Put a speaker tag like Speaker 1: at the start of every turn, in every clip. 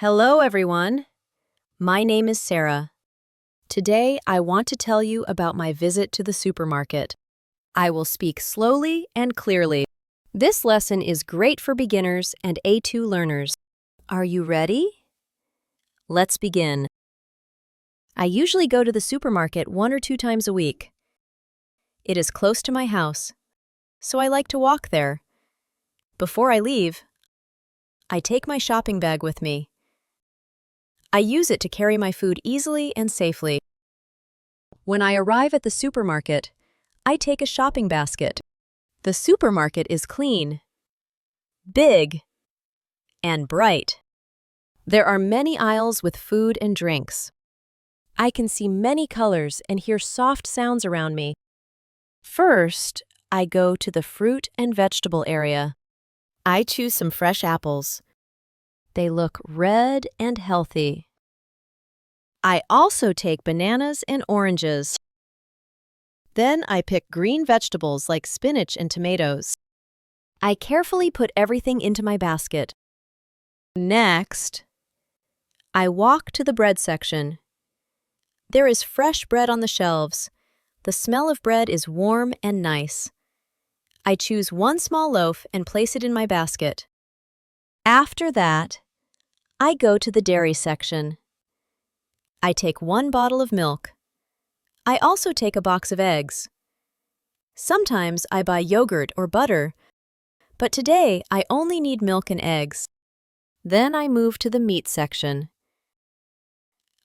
Speaker 1: Hello, everyone. My name is Sara. Today, I want to tell you about my visit to the supermarket. I will speak slowly and clearly. This lesson is great for beginners and A2 learners. Are you ready? Let's begin. I usually go to the supermarket 1 or 2 times a week. It is close to my house, so I like to walk there. Before I leave, I take my shopping bag with me. I use it to carry my food easily and safely. When I arrive at the supermarket, I take a shopping basket. The supermarket is clean, big, and bright. There are many aisles with food and drinks. I can see many colors and hear soft sounds around me. First, I go to the fruit and vegetable area. I choose some fresh apples. They look red and healthy. I also take bananas and oranges. Then I pick green vegetables like spinach and tomatoes. I carefully put everything into my basket. Next, I walk to the bread section. There is fresh bread on the shelves. The smell of bread is warm and nice. I choose one small loaf and place it in my basket. After that, I go to the dairy section. I take 1 bottle of milk. I also take a box of eggs. Sometimes I buy yogurt or butter, but today I only need milk and eggs. Then I move to the meat section.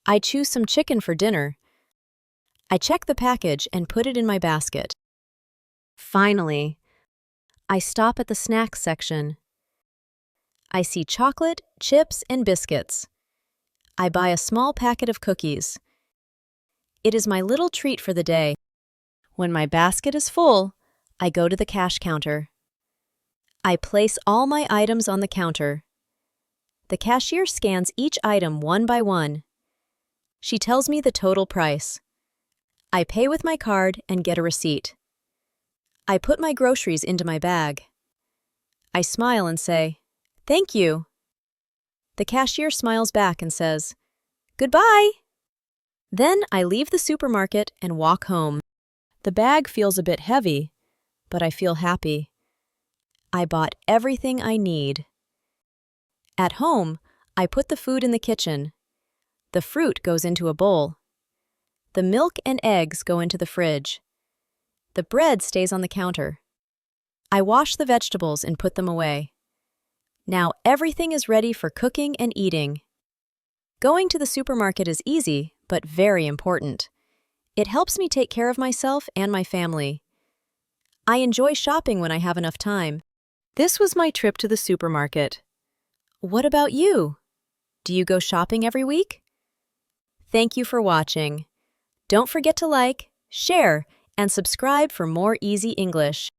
Speaker 1: I choose some chicken for dinner. I check the package and put it in my basket. Finally, I stop at the snacks section. I see chocolate, chips, and biscuits. I buy a small packet of cookies. It is my little treat for the day. When my basket is full, I go to the cash counter. I place all my items on the counter. The cashier scans each item one by one. She tells me the total price. I pay with my card and get a receipt. I put my groceries into my bag. I smile and say, "Thank you." The cashier smiles back and says, "Goodbye." Then I leave the supermarket and walk home. The bag feels a bit heavy, but I feel happy. I bought everything I need. At home, I put the food in the kitchen. The fruit goes into a bowl. The milk and eggs go into the fridge. The bread stays on the counter. I wash the vegetables and put them away. Now everything is ready for cooking and eating. Going to the supermarket is easy, but very important. It helps me take care of myself and my family. I enjoy shopping when I have enough time. This was my trip to the supermarket. What about you? Do you go shopping every week? Thank you for watching. Don't forget to like, share, and subscribe for more easy English.